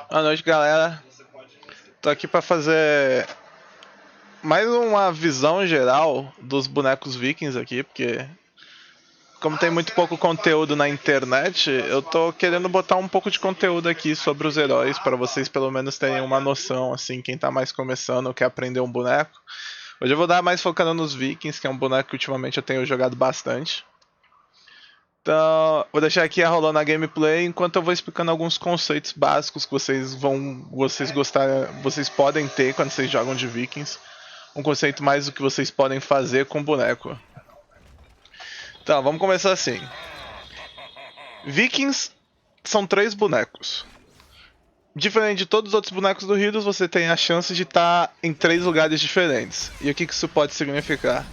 Boa noite, galera. Tô aqui pra fazer mais uma visão geral dos bonecos vikings aqui, porque como tem muito pouco conteúdo na internet, eu tô querendo botar um pouco de conteúdo aqui sobre os heróis para vocês pelo menos terem uma noção, assim, quem tá mais começando, quer aprender um boneco. Hoje eu vou dar mais focando nos vikings, que é um boneco que ultimamente eu tenho jogado bastante. Então, vou deixar aqui rolando a gameplay enquanto eu vou explicando alguns conceitos básicos que vocês podem ter quando vocês jogam de Vikings. Um conceito mais do que vocês podem fazer com o boneco. Então, vamos começar assim. Vikings são 3 bonecos. Diferente de todos os outros bonecos do Heroes, você tem a chance de estar em 3 lugares diferentes. E o que isso pode significar?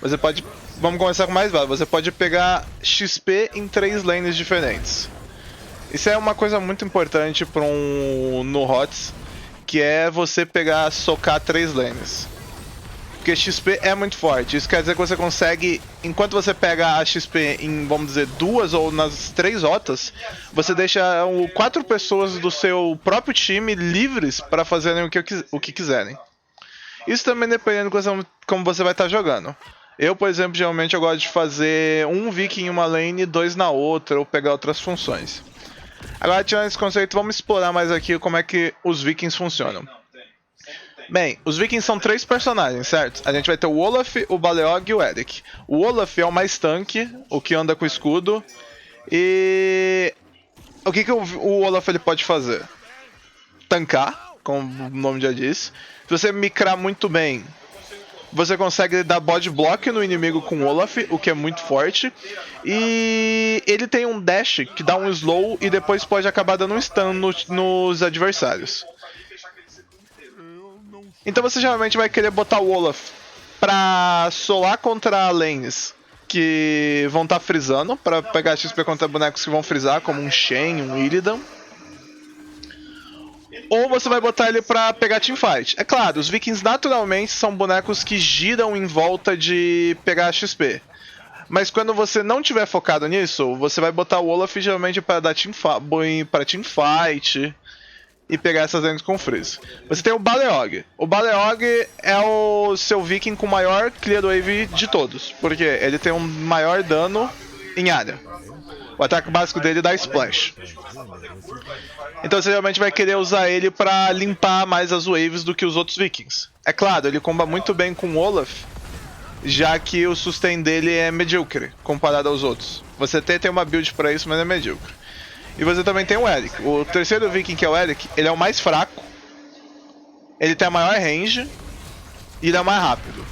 Você pode... Vamos começar com mais básico. Você pode pegar XP em 3 lanes diferentes. Isso é uma coisa muito importante para no HOTS, que é você socar 3 lanes. Porque XP é muito forte. Isso quer dizer que você consegue, enquanto você pega a XP em, vamos dizer, 2 ou nas 3 rotas, você deixa 4 pessoas do seu próprio time livres para fazerem o que quiserem. Isso também dependendo de como você vai estar jogando. Eu, por exemplo, geralmente eu gosto de fazer um viking em uma lane e 2 na outra, ou pegar outras funções. Agora, tirando esse conceito, vamos explorar mais aqui como é que os vikings funcionam. Bem, os vikings são 3 personagens, certo? A gente vai ter o Olaf, o Baleog e o Eric. O Olaf é o mais tanque, o que anda com escudo. E... o que o Olaf ele pode fazer? Tancar, como o nome já diz. Se você micrar muito bem, você consegue dar body block no inimigo com o Olaf, o que é muito forte. E ele tem um dash que dá um slow e depois pode acabar dando um stun nos adversários. Então você geralmente vai querer botar o Olaf pra solar contra lanes que vão estar frisando, pra pegar XP contra bonecos que vão frisar, como um Shen, um Illidan. Ou você vai botar ele pra pegar teamfight. É claro, os vikings naturalmente são bonecos que giram em volta de pegar XP. Mas quando você não tiver focado nisso, você vai botar o Olaf geralmente para dar teamfight e pegar essas lanes com freeze. Você tem o Baleog. O Baleog é o seu viking com maior clear wave de todos, porque ele tem um maior dano em área. O ataque básico dele dá splash. Então você realmente vai querer usar ele pra limpar mais as waves do que os outros vikings. É claro, ele comba muito bem com o Olaf, já que o sustain dele é medíocre comparado aos outros. Você até tem uma build pra isso, mas é medíocre. E você também tem o Eric. O terceiro viking, que é o Eric, ele é o mais fraco, ele tem a maior range e ele é o mais rápido.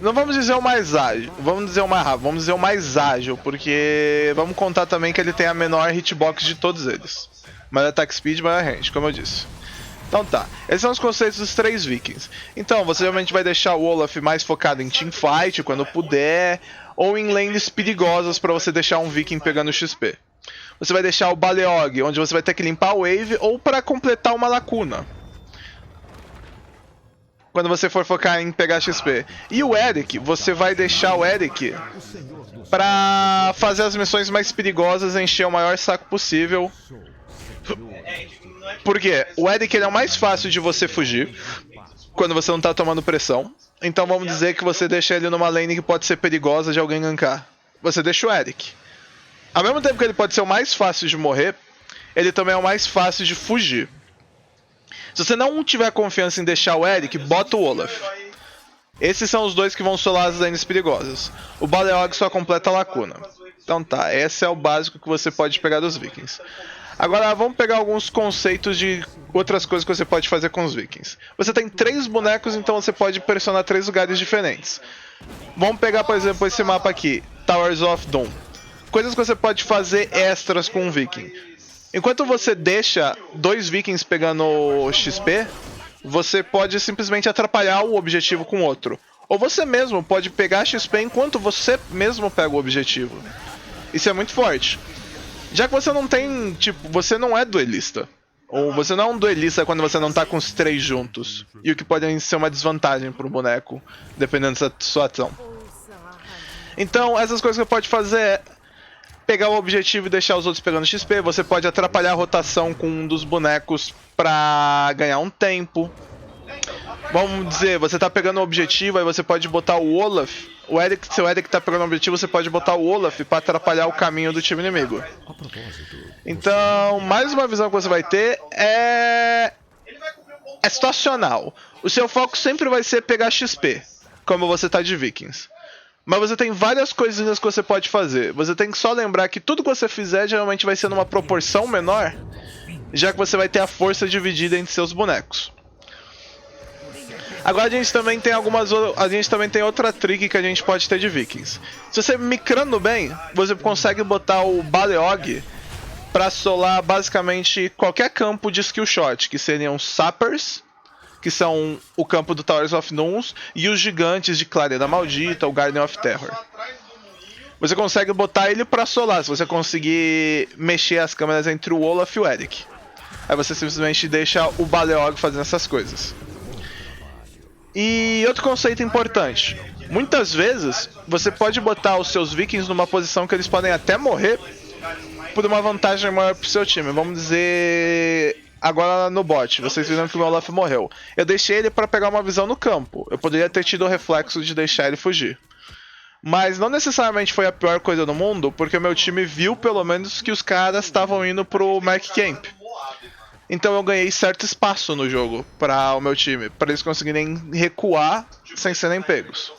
Não vamos dizer o mais ágil, vamos dizer o mais rápido, vamos dizer o mais ágil, porque vamos contar também que ele tem a menor hitbox de todos eles. Maior attack speed, maior range, como eu disse. Então tá, esses são os conceitos dos 3 vikings. Então você realmente vai deixar o Olaf mais focado em teamfight quando puder, ou em lanes perigosas para você deixar um viking pegando XP. Você vai deixar o Baleog, onde você vai ter que limpar a wave, ou para completar uma lacuna, quando você for focar em pegar XP. E o Eric, você vai deixar o Eric pra fazer as missões mais perigosas, encher o maior saco possível. Porque o Eric ele é o mais fácil de você fugir quando você não tá tomando pressão. Então vamos dizer que você deixa ele numa lane que pode ser perigosa de alguém gankar. Você deixa o Eric. Ao mesmo tempo que ele pode ser o mais fácil de morrer, ele também é o mais fácil de fugir. Se você não tiver confiança em deixar o Eric, bota o Olaf. Esses são os 2 que vão solar as lanes perigosas. O Baleog só completa a lacuna. Então tá, esse é o básico que você pode pegar dos vikings. Agora vamos pegar alguns conceitos de outras coisas que você pode fazer com os vikings. Você tem 3 bonecos, então você pode pressionar 3 lugares diferentes. Vamos pegar, por exemplo, esse mapa aqui, Towers of Doom. Coisas que você pode fazer extras com um viking. Enquanto você deixa 2 vikings pegando XP, você pode simplesmente atrapalhar o objetivo com outro. Ou você mesmo pode pegar XP enquanto você mesmo pega o objetivo. Isso é muito forte. Já que você não tem, tipo, você não é duelista. Ou você não é um duelista quando você não tá com os 3 juntos. E o que pode ser uma desvantagem pro boneco, dependendo da sua ação. Então, essas coisas que você pode fazer pegar o objetivo e deixar os outros pegando XP. Você pode atrapalhar a rotação com um dos bonecos pra ganhar um tempo. Vamos dizer, você tá pegando o objetivo, aí você pode botar o Olaf. Se o Eric tá pegando o objetivo, você pode botar o Olaf pra atrapalhar o caminho do time inimigo. Então, mais uma visão que você vai ter é situacional. O seu foco sempre vai ser pegar XP, como você tá de Vikings. Mas você tem várias coisinhas que você pode fazer. Você tem que só lembrar que tudo que você fizer geralmente vai ser numa proporção menor, já que você vai ter a força dividida entre seus bonecos. Agora a gente também tem outra trick que a gente pode ter de Vikings. Se você micrando bem, você consegue botar o Baleog pra solar basicamente qualquer campo de skill shot, que seriam Sappers, que são o campo do Towers of Nuns, e os gigantes de Clareira Maldita, o Garden of Terror. Você consegue botar ele pra solar, se você conseguir mexer as câmeras entre o Olaf e o Eric. Aí você simplesmente deixa o Baleog fazendo essas coisas. E outro conceito importante. Muitas vezes, você pode botar os seus Vikings numa posição que eles podem até morrer por uma vantagem maior pro seu time. Vamos dizer... Agora no bot, vocês viram que o meu Olaf morreu. Eu deixei ele pra pegar uma visão no campo. Eu poderia ter tido o reflexo de deixar ele fugir. Mas não necessariamente foi a pior coisa do mundo, porque o meu time viu pelo menos que os caras estavam indo pro Mark Camp. Então eu ganhei certo espaço no jogo para o meu time, para eles conseguirem recuar sem serem pegos.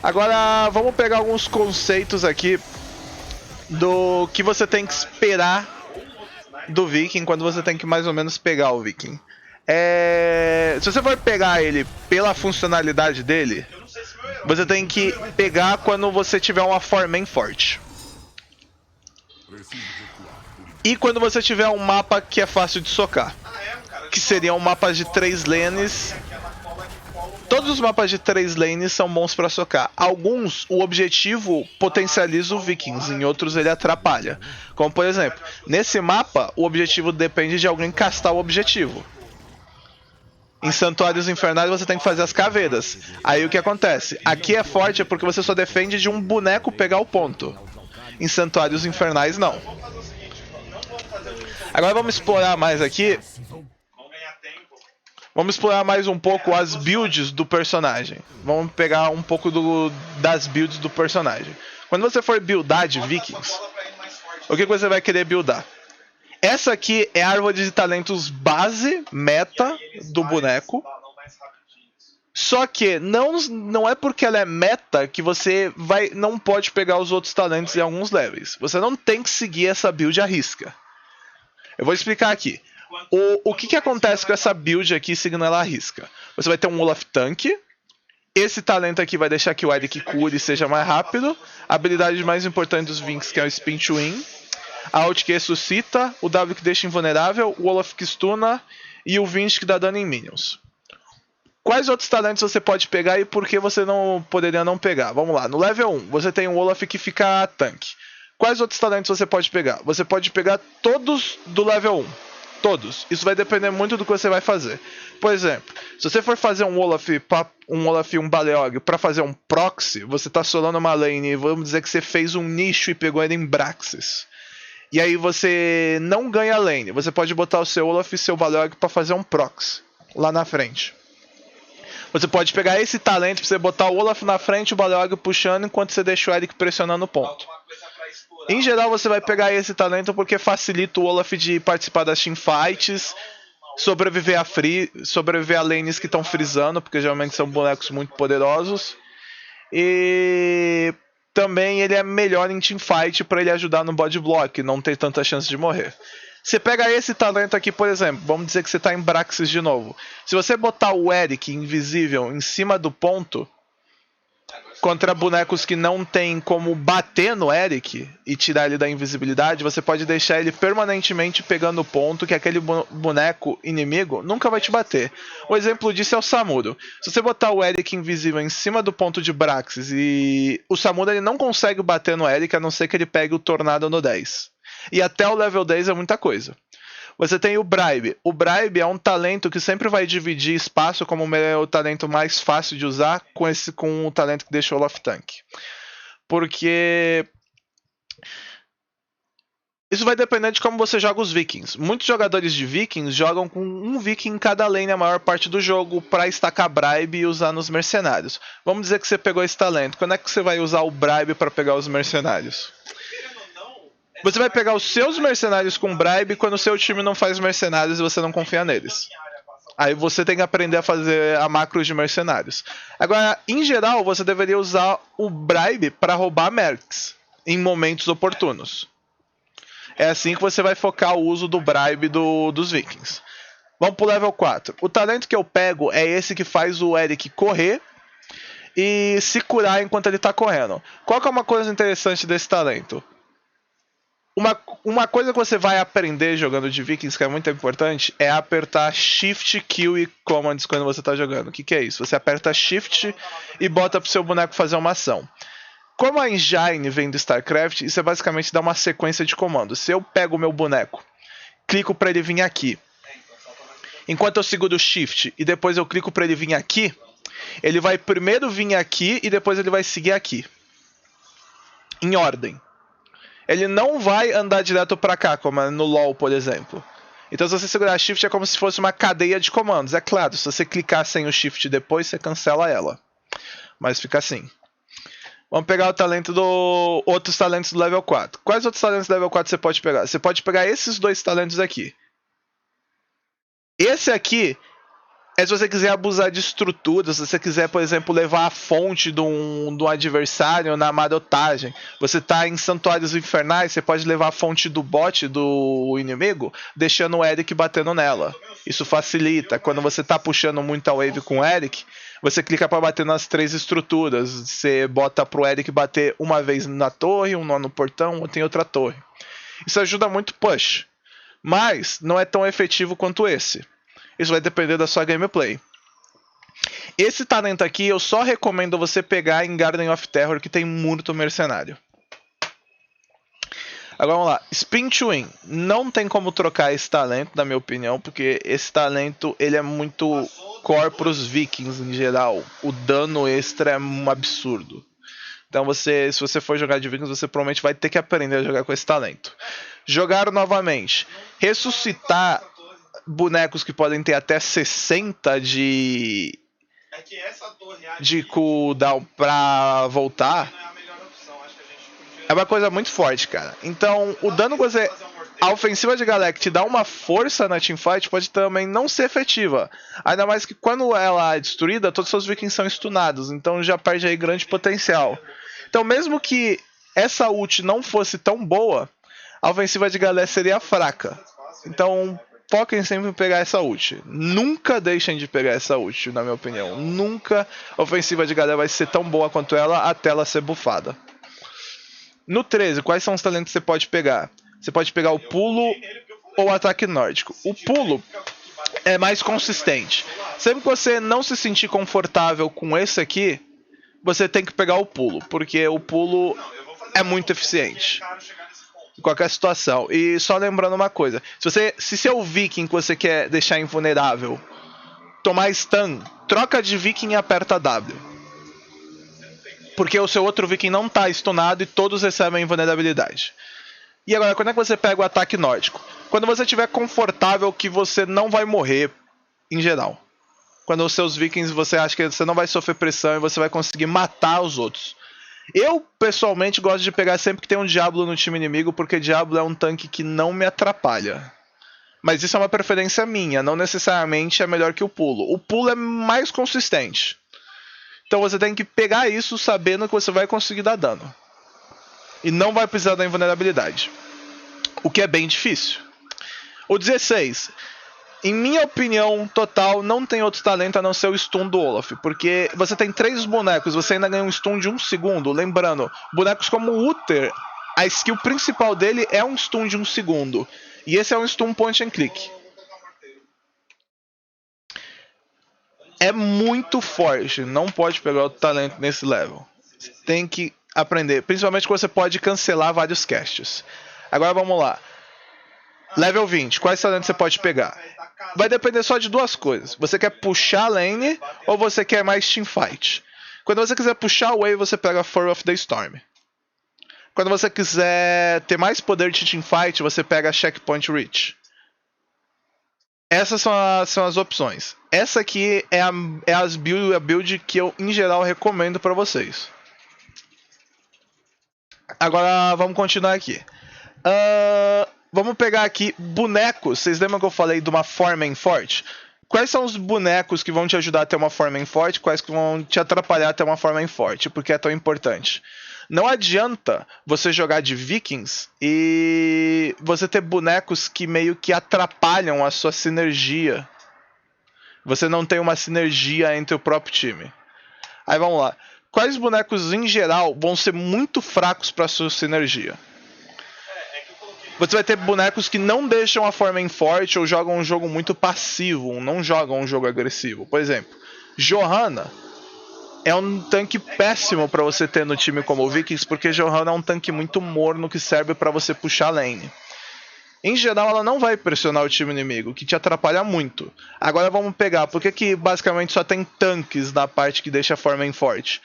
Agora vamos pegar alguns conceitos aqui do que você tem que esperar do Viking quando você tem que mais ou menos pegar o Viking. Se você for pegar ele pela funcionalidade dele, você tem que pegar quando você tiver uma Foreman forte. E quando você tiver um mapa que é fácil de socar, que seriam mapas de 3 lanes. Todos os mapas de 3 lanes são bons para socar. Alguns, o objetivo potencializa o Vikings, em outros ele atrapalha. Como por exemplo, nesse mapa, o objetivo depende de alguém castar o objetivo. Em Santuários Infernais você tem que fazer as caveiras. Aí o que acontece? Aqui é forte porque você só defende de um boneco pegar o ponto. Em Santuários Infernais não. Agora vamos explorar mais aqui. Vamos explorar mais um pouco as builds do personagem. Vamos pegar um pouco das builds do personagem. Quando você for buildar de Vikings, o que você vai querer buildar? Essa aqui é a árvore de talentos base, meta do boneco. Só que não é porque ela é meta que você não pode pegar os outros talentos em alguns levels. Você não tem que seguir essa build à risca. Eu vou explicar aqui. O que acontece com essa build aqui seguindo ela à risca? Você vai ter um Olaf Tank. Esse talento aqui vai deixar que o Eric cure e seja mais rápido. A habilidade mais importante dos Vinks, que é o Spin to Win. A ult que ressuscita. O W que deixa invulnerável. O Olaf que stuna. E o Vinch que dá dano em minions. Quais outros talentos você pode pegar e por que você não poderia não pegar? Vamos lá. No level 1, você tem um Olaf que fica tanque. Quais outros talentos você pode pegar? Você pode pegar todos do level 1. Todos. Isso vai depender muito do que você vai fazer. Por exemplo, se você for fazer um Olaf e um Baleog para fazer um proxy, você está solando uma lane e vamos dizer que você fez um nicho e pegou ele em Braxis. E aí você não ganha a lane. Você pode botar o seu Olaf e seu Baleog para fazer um proxy lá na frente. Você pode pegar esse talento para você botar o Olaf na frente e o Baleog puxando enquanto você deixa o Eric pressionando o ponto. Em geral você vai pegar esse talento porque facilita o Olaf de participar das teamfights, sobreviver a lanes que estão freezando, porque geralmente são bonecos muito poderosos. E também ele é melhor em teamfight para ele ajudar no body block, não ter tanta chance de morrer. Você pega esse talento aqui, por exemplo, vamos dizer que você está em Braxis de novo. Se você botar o Eric invisível em cima do ponto, contra bonecos que não tem como bater no Eric e tirar ele da invisibilidade, você pode deixar ele permanentemente pegando o ponto que aquele boneco inimigo nunca vai te bater. O exemplo disso é o Samuro. Se você botar o Eric invisível em cima do ponto de Braxis e o Samuro ele não consegue bater no Eric a não ser que ele pegue o Tornado no 10. E até o level 10 é muita coisa. Você tem o Bribe. O Bribe é um talento que sempre vai dividir espaço como o talento mais fácil de usar com o talento que deixa o Olaf Tank. Porque Isso vai depender de como você joga os Vikings. Muitos jogadores de Vikings jogam com um Viking em cada lane a maior parte do jogo para estacar Bribe e usar nos mercenários. Vamos dizer que você pegou esse talento. Quando é que você vai usar o Bribe para pegar os mercenários? Você vai pegar os seus mercenários com Bribe quando o seu time não faz mercenários e você não confia neles. Aí você tem que aprender a fazer a macro de mercenários. Agora, em geral, você deveria usar o Bribe para roubar mercs em momentos oportunos. É assim que você vai focar o uso do Bribe dos Vikings. Vamos pro level 4. O talento que eu pego é esse que faz o Eric correr e se curar enquanto ele tá correndo. Qual que é uma coisa interessante desse talento? Uma coisa que você vai aprender jogando de Vikings, que é muito importante, é apertar Shift, Kill e Commands quando você tá jogando. O que é isso? Você aperta Shift e bota pro seu boneco fazer uma ação. Como a engine vem do StarCraft, isso é basicamente dar uma sequência de comandos. Se eu pego o meu boneco, clico para ele vir aqui, enquanto eu seguro o Shift e depois eu clico para ele vir aqui, ele vai primeiro vir aqui e depois ele vai seguir aqui. Em ordem. Ele não vai andar direto para cá, como no LoL, por exemplo. Então se você segurar Shift é como se fosse uma cadeia de comandos. É claro, se você clicar sem o Shift depois, você cancela ela. Mas fica assim. Vamos pegar o talento outros talentos do level 4. Quais outros talentos do level 4 você pode pegar? Você pode pegar esses dois talentos aqui. Esse aqui é se você quiser abusar de estruturas, se você quiser, por exemplo, levar a fonte de um adversário na marotagem. Você está em santuários infernais, você pode levar a fonte do bot do inimigo, deixando o Eric batendo nela. Isso facilita. Quando você está puxando muito a wave com o Eric, você clica para bater nas 3 estruturas. Você bota pro Eric bater uma vez na torre, uma no portão, outra em outra torre. Isso ajuda muito push. Mas não é tão efetivo quanto esse. Isso vai depender da sua gameplay. Esse talento aqui eu só recomendo você pegar em Garden of Terror, que tem muito mercenário. Agora vamos lá. Spin to Win. Não tem como trocar esse talento, na minha opinião, porque esse talento ele é muito core para os Vikings em geral. O dano extra é um absurdo. Então se você for jogar de Vikings, você provavelmente vai ter que aprender a jogar com esse talento. Jogar novamente. Ressuscitar bonecos que podem ter até 60 de cooldown pra voltar é uma coisa muito forte, cara. Então, o dano que você... A ofensiva de Galek te dá uma força na teamfight pode também não ser efetiva. Ainda mais que quando ela é destruída, todos os seus vikings são stunados. Então já perde aí grande potencial. Então mesmo que essa ult não fosse tão boa, a ofensiva de Galek seria fraca. Então foquem sempre em pegar essa ult. Nunca deixem de pegar essa ult, na minha opinião. Nunca a ofensiva de Galek vai ser tão boa quanto ela até ela ser buffada. No 13, quais são os talentos que você pode pegar? Você pode pegar o pulo ou o ataque nórdico. O pulo é mais consistente. Sempre que você não se sentir confortável com esse aqui, você tem que pegar o pulo, porque o pulo é muito eficiente em qualquer situação. E só lembrando uma coisa, se seu viking que você quer deixar invulnerável tomar stun, troca de viking e aperta W. Porque o seu outro viking não está stunado e todos recebem invulnerabilidade. E agora, quando é que você pega o ataque nórdico? Quando você estiver confortável que você não vai morrer, em geral. Quando os seus vikings, você acha que você não vai sofrer pressão e você vai conseguir matar os outros. Eu, pessoalmente, gosto de pegar sempre que tem um Diablo no time inimigo, porque Diablo é um tanque que não me atrapalha. Mas isso é uma preferência minha, não necessariamente é melhor que o pulo. O pulo é mais consistente. Então você tem que pegar isso sabendo que você vai conseguir dar dano. E não vai precisar da invulnerabilidade. O que é bem difícil. O 16. Em minha opinião total, não tem outro talento a não ser o stun do Olaf. Porque você tem 3 bonecos, você ainda ganha um stun de 1 segundo. Lembrando, bonecos como o Uther, a skill principal dele é um stun de 1 segundo. E esse é um stun point and click. É muito forte, não pode pegar outro talento nesse level. Você tem que aprender, principalmente que você pode cancelar vários casts. Agora vamos lá. Level 20, quais talentos você pode pegar? Vai depender só de 2 coisas. Você quer puxar a lane ou você quer mais teamfight? Quando você quiser puxar a wave, você pega Fur of the Storm. Quando você quiser ter mais poder de teamfight, você pega a Checkpoint Reach. Essas são as opções. Essa aqui é a build que eu, em geral, recomendo para vocês. Agora, vamos continuar aqui. Vamos pegar aqui bonecos. Vocês lembram que eu falei de uma Foreman forte? Quais são os bonecos que vão te ajudar a ter uma Foreman forte? Quais que vão te atrapalhar a ter uma Foreman forte? Porque é tão importante. Não adianta você jogar de Vikings e você ter bonecos que meio que atrapalham a sua sinergia. Você não tem uma sinergia entre o próprio time. Aí vamos lá. Quais bonecos em geral vão ser muito fracos para sua sinergia? Você vai ter bonecos que não deixam a Foreman forte ou jogam um jogo muito passivo, não jogam um jogo agressivo. Por exemplo, Johanna é um tanque péssimo para você ter no time como o Vikings, porque Johanna é um tanque muito morno que serve para você puxar lane. Em geral, ela não vai pressionar o time inimigo, que te atrapalha muito. Agora vamos pegar, por que basicamente só tem tanques na parte que deixa a Foreman forte?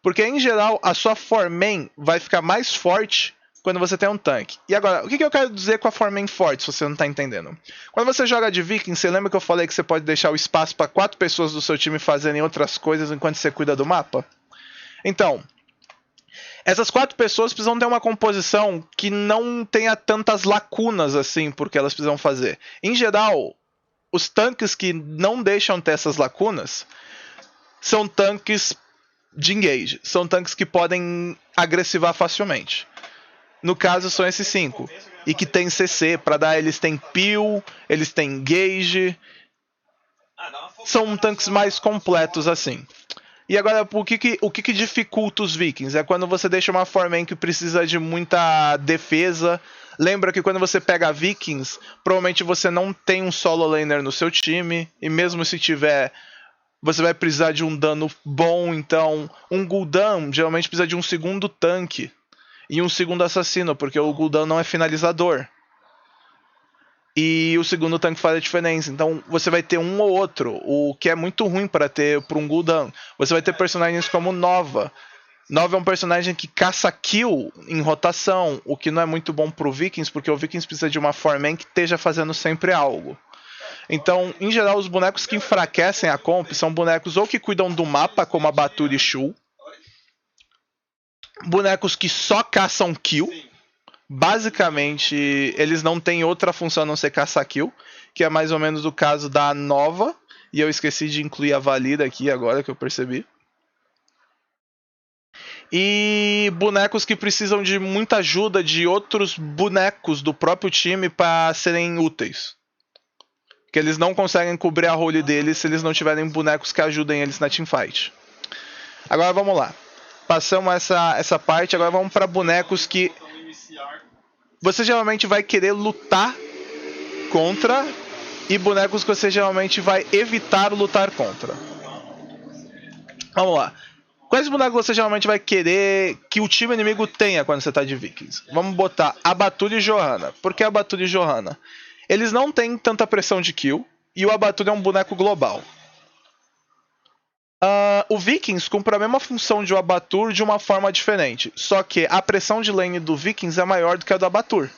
Porque em geral, a sua Foreman vai ficar mais forte quando você tem um tanque. E agora, o que eu quero dizer com a Foreman forte, se você não está entendendo? Quando você joga de Vikings, você lembra que eu falei que você pode deixar o espaço para 4 pessoas do seu time fazerem outras coisas enquanto você cuida do mapa? Então, essas 4 pessoas precisam ter uma composição que não tenha tantas lacunas assim, porque elas precisam fazer. Em geral, os tanques que não deixam ter essas lacunas são tanques de engage. São tanques que podem agressivar facilmente. No caso, são esses 5. E que tem CC, para dar, eles têm peel, eles têm engage. São tanques mais completos assim. E agora, o que dificulta os Vikings? É quando você deixa uma Foreman que precisa de muita defesa. Lembra que quando você pega Vikings, provavelmente você não tem um solo laner no seu time. E mesmo se tiver, você vai precisar de um dano bom. Então, um Gul'dan geralmente precisa de um segundo tanque e um segundo assassino, porque o Gul'dan não é finalizador. E o segundo tanque faz a diferença. Então você vai ter um ou outro, o que é muito ruim para ter para um Gul'dan. Você vai ter personagens como Nova. Nova é um personagem que caça kill em rotação, o que não é muito bom pro Vikings, porque o Vikings precisa de uma Foreman que esteja fazendo sempre algo. Então, em geral, os bonecos que enfraquecem a comp são bonecos ou que cuidam do mapa, como a Batur e Shu, bonecos que só caçam kill. Basicamente, eles não têm outra função a não ser caçar kill, que é mais ou menos o caso da Nova. E eu esqueci de incluir a Valida aqui agora que eu percebi. E bonecos que precisam de muita ajuda de outros bonecos do próprio time para serem úteis. Que eles não conseguem cobrir a role deles se eles não tiverem bonecos que ajudem eles na teamfight. Agora vamos lá. Passamos essa parte, agora vamos para bonecos que você geralmente vai querer lutar contra e bonecos que você geralmente vai evitar lutar contra. Vamos lá. Quais bonecos você geralmente vai querer que o time inimigo tenha quando você está de Vikings? Vamos botar a Batur e Johanna. Por que a Batur e Johanna? Eles não têm tanta pressão de kill e o Abatur é um boneco global. O Vikings cumpre a mesma função de o Abatur de uma forma diferente. Só que a pressão de lane do Vikings é maior do que a do Abatur.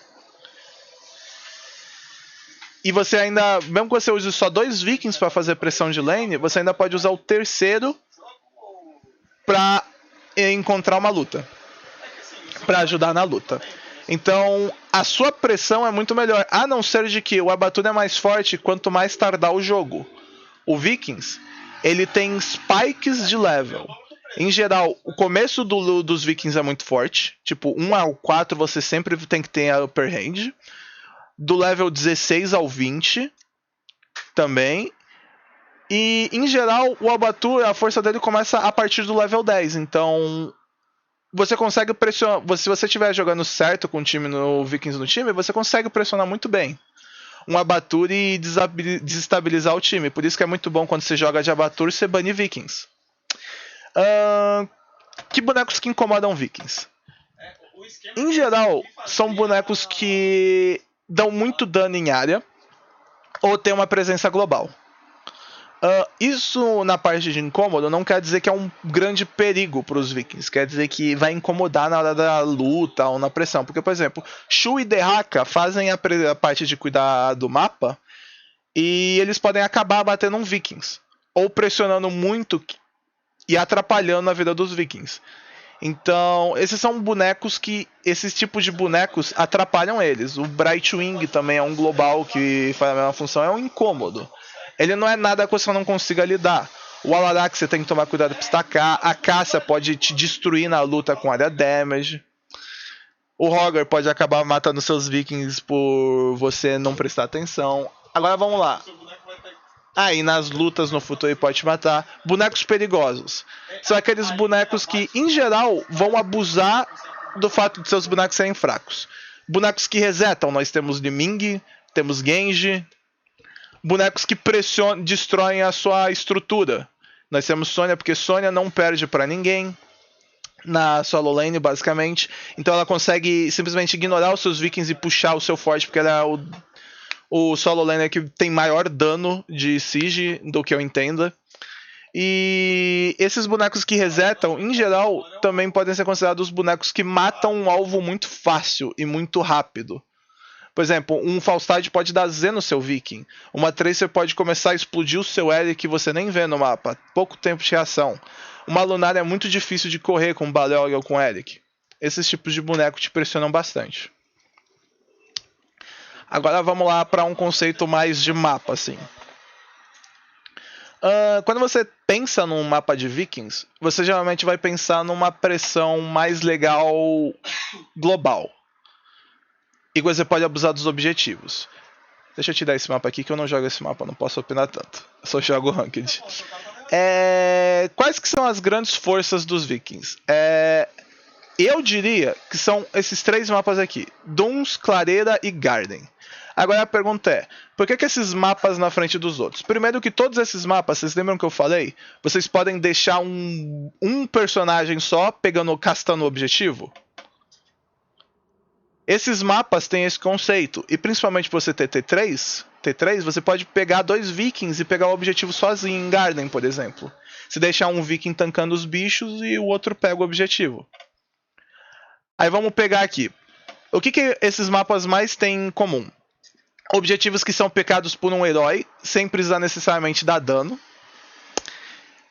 E você ainda, mesmo que você use só 2 Vikings para fazer pressão de lane, você ainda pode usar o terceiro para encontrar uma luta. Para ajudar na luta. Então, a sua pressão é muito melhor. A não ser de que o Abatur é mais forte quanto mais tardar o jogo. O Vikings, ele tem spikes de level. Em geral, o começo dos Vikings é muito forte. Tipo, 1 ao 4 você sempre tem que ter a upper hand. Do level 16 ao 20 também. E, em geral, o Abatur, a força dele começa a partir do level 10. Então, você consegue pressionar. Se você estiver jogando certo com o time no Vikings no time, você consegue pressionar muito bem um Abatur e desestabilizar o time. Por isso que é muito bom quando você joga de Abatur você bane Vikings. Que bonecos que incomodam Vikings? Em geral, são bonecos que dão muito dano em área ou tem uma presença global. Isso na parte de incômodo não quer dizer que é um grande perigo para os vikings, quer dizer que vai incomodar na hora da luta ou na pressão, porque por exemplo, Shu e Dehaka fazem a parte de cuidar do mapa e eles podem acabar batendo um vikings, ou pressionando muito e atrapalhando a vida dos vikings. Então, esses são bonecos que, esses tipos de bonecos atrapalham eles. O Brightwing também é um global que faz a mesma função, é um incômodo. Ele não é nada que você não consiga lidar. O Alarak você tem que tomar cuidado para destacar. A Cássia pode te destruir na luta com área damage. O Roger pode acabar matando seus vikings por você não prestar atenção. Agora vamos lá. E nas lutas no futuro ele pode te matar. Bonecos perigosos. São aqueles bonecos que, em geral, vão abusar do fato de seus bonecos serem fracos. Bonecos que resetam, nós temos Liming, temos Genji. Bonecos que pressionam, destroem a sua estrutura. Nós temos Sonya, porque Sonya não perde pra ninguém na solo lane, basicamente. Então ela consegue simplesmente ignorar os seus vikings e puxar o seu forte, porque ela é o solo laner que tem maior dano de siege, do que eu entenda. E esses bonecos que resetam, em geral, também podem ser considerados bonecos que matam um alvo muito fácil e muito rápido. Por exemplo, um Falstad pode dar Z no seu Viking. Uma Tracer pode começar a explodir o seu L que você nem vê no mapa. Pouco tempo de reação. Uma Lunária é muito difícil de correr com Baleog ou com Eric. Esses tipos de boneco te pressionam bastante. Agora vamos lá para um conceito mais de mapa, assim. Quando você pensa num mapa de Vikings, você geralmente vai pensar numa pressão mais legal global. E você pode abusar dos objetivos. Deixa eu tirar esse mapa aqui que eu não jogo esse mapa, não posso opinar tanto. Eu só jogo Ranked. Quais que são as grandes forças dos Vikings? Eu diria que são esses três mapas aqui. Duns, Clareira e Garden. Agora a pergunta é, por que esses mapas na frente dos outros? Primeiro que todos esses mapas, vocês lembram que eu falei? Vocês podem deixar um personagem só castando o objetivo? Esses mapas têm esse conceito, e principalmente por você ter T3, você pode pegar dois vikings e pegar o objetivo sozinho em Garden, por exemplo. Se deixar um viking tancando os bichos e o outro pega o objetivo. Aí vamos pegar aqui. O que esses mapas mais têm em comum? Objetivos que são pecados por um herói, sem precisar necessariamente dar dano.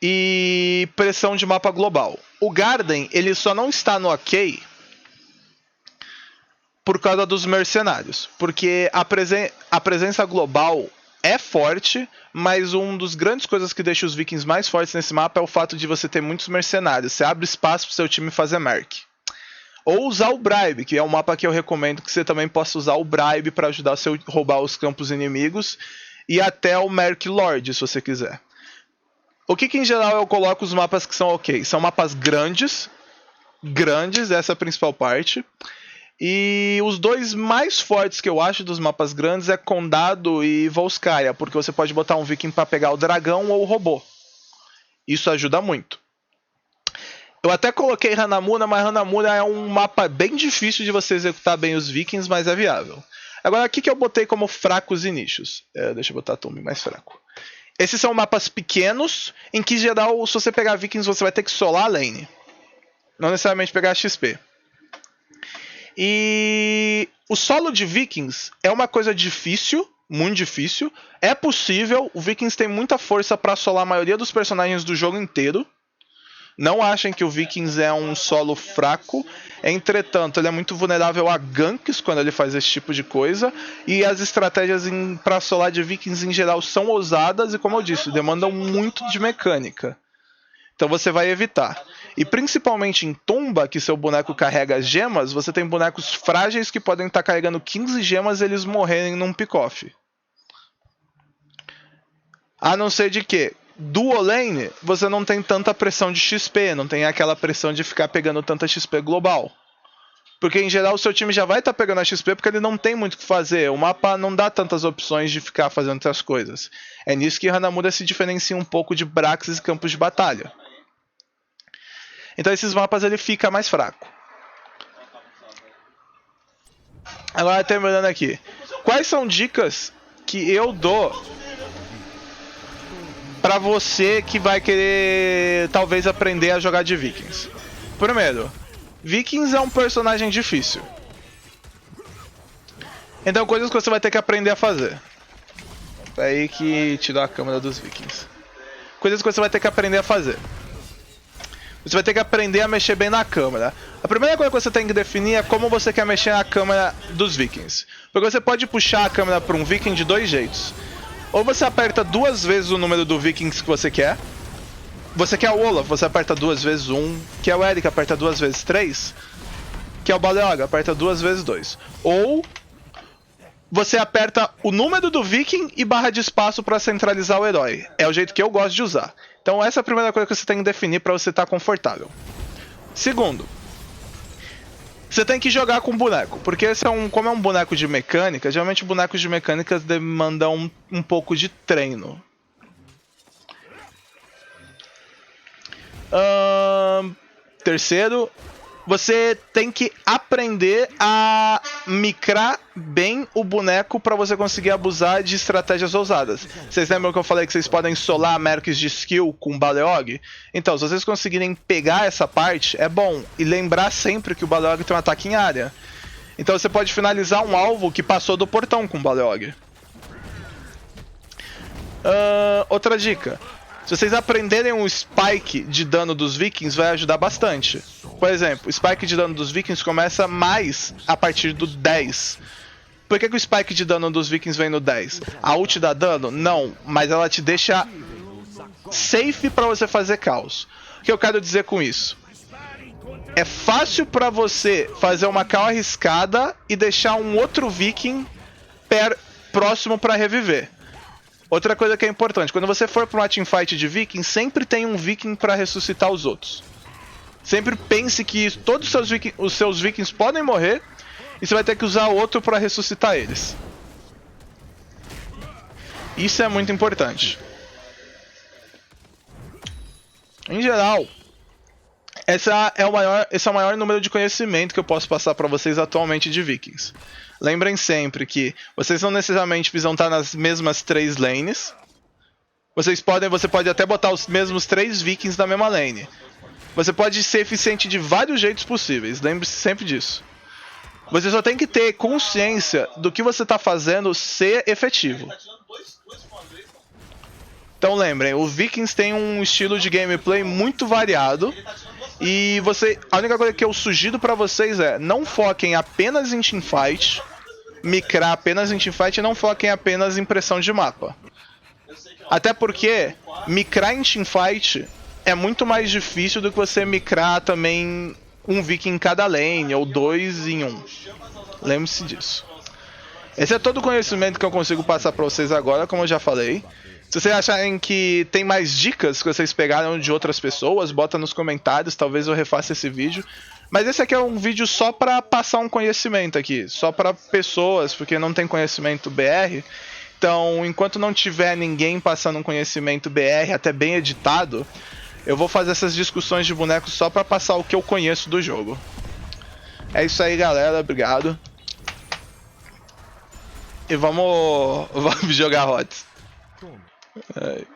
E pressão de mapa global. O Garden, ele só não está no ok por causa dos mercenários. Porque a presença global é forte, mas uma das grandes coisas que deixa os vikings mais fortes nesse mapa é o fato de você ter muitos mercenários. Você abre espaço para o seu time fazer merc. Ou usar o Bribe, que é um mapa que eu recomendo que você também possa usar o Bribe para ajudar você a roubar os campos inimigos. E até o Merc Lord, se você quiser. O que em geral eu coloco os mapas que são ok? São mapas grandes, essa é a principal parte. E os dois mais fortes que eu acho dos mapas grandes é Condado e Volskaya, porque você pode botar um viking para pegar o dragão ou o robô. Isso ajuda muito. Eu até coloquei Hanamura, mas Hanamura é um mapa bem difícil de você executar bem os vikings, mas é viável. Agora, o que eu botei como fracos e nichos? Deixa eu botar Tomb mais fraco. Esses são mapas pequenos, em que, em geral, se você pegar vikings, você vai ter que solar a lane. Não necessariamente pegar XP. E o solo de vikings é uma coisa difícil, muito difícil. É possível, o vikings tem muita força para solar a maioria dos personagens do jogo inteiro. Não achem que o Vikings é um solo fraco, entretanto, ele é muito vulnerável a ganks quando ele faz esse tipo de coisa, e as estratégias para solar de Vikings em geral são ousadas e, como eu disse, demandam muito de mecânica. Então você vai evitar. E principalmente em Tumba, que seu boneco carrega gemas, você tem bonecos frágeis que podem estar carregando 15 gemas e eles morrerem num pick-off. A não ser de que Dual lane, você não tem tanta pressão de XP, não tem aquela pressão de ficar pegando tanta XP global. Porque em geral o seu time já vai estar pegando a XP porque ele não tem muito o que fazer. O mapa não dá tantas opções de ficar fazendo outras coisas. É nisso que Hanamura se diferencia um pouco de Braxis e campos de batalha. Então esses mapas ele fica mais fraco. Agora terminando aqui. Quais são dicas que eu dou pra você que vai querer talvez aprender a jogar de Vikings. Primeiro, Vikings é um personagem difícil. Então coisas que você vai ter que aprender a fazer. É aí que tirou a câmera dos Vikings. Coisas que você vai ter que aprender a fazer. Você vai ter que aprender a mexer bem na câmera. A primeira coisa que você tem que definir é como você quer mexer na câmera dos Vikings. Porque você pode puxar a câmera para um Viking de dois jeitos. Ou você aperta 2 vezes o número do Vikings que você quer. Você quer o Olaf, você aperta 2 vezes 1. Quer o Eric, aperta 2 vezes 3. Quer o Baleog, aperta 2 vezes 2. Ou você aperta o número do Viking e barra de espaço para centralizar o herói. É o jeito que eu gosto de usar. Então essa é a primeira coisa que você tem que definir para você estar confortável. Segundo, você tem que jogar com boneco, porque esse é como é um boneco de mecânica, geralmente bonecos de mecânicas demandam um pouco de treino. Terceiro, você tem que aprender a micrar bem o boneco para você conseguir abusar de estratégias ousadas. Vocês lembram que eu falei que vocês podem solar mercs de skill com Baleog? Então, se vocês conseguirem pegar essa parte, é bom. E lembrar sempre que o Baleog tem um ataque em área. Então você pode finalizar um alvo que passou do portão com o Baleog. Outra dica. Se vocês aprenderem o spike de dano dos Vikings, vai ajudar bastante. Por exemplo, o spike de dano dos Vikings começa mais a partir do 10. Por que o spike de dano dos Vikings vem no 10? A ult dá dano? Não, mas ela te deixa safe para você fazer caos. O que eu quero dizer com isso? É fácil para você fazer uma call arriscada e deixar um outro Viking próximo para reviver. Outra coisa que é importante, quando você for para uma teamfight de Viking, sempre tem um Viking para ressuscitar os outros. Sempre pense que todos os seus Vikings podem morrer e você vai ter que usar outro para ressuscitar eles. Isso é muito importante. Em geral, esse é o maior número de conhecimento que eu posso passar para vocês atualmente de Vikings. Lembrem sempre que vocês não necessariamente precisam estar nas mesmas 3 lanes. Você pode até botar os mesmos 3 Vikings na mesma lane. Você pode ser eficiente de vários jeitos possíveis, lembre-se sempre disso. Você só tem que ter consciência do que você está fazendo ser efetivo. Então lembrem, o Vikings tem um estilo de gameplay muito variado. E a única coisa que eu sugiro pra vocês é, não foquem apenas em teamfight, micrar apenas em teamfight e não foquem apenas em pressão de mapa. Até porque, micrar em teamfight é muito mais difícil do que você micrar também um Viking em cada lane, ou 2 em 1. Lembre-se disso. Esse é todo o conhecimento que eu consigo passar pra vocês agora, como eu já falei. Se vocês acharem que tem mais dicas que vocês pegaram de outras pessoas, bota nos comentários, talvez eu refaça esse vídeo. Mas esse aqui é um vídeo só para passar um conhecimento aqui, só para pessoas, porque não tem conhecimento BR. Então, enquanto não tiver ninguém passando um conhecimento BR, até bem editado, eu vou fazer essas discussões de bonecos só para passar o que eu conheço do jogo. É isso aí, galera, obrigado. E vamos jogar HOTS. Ai.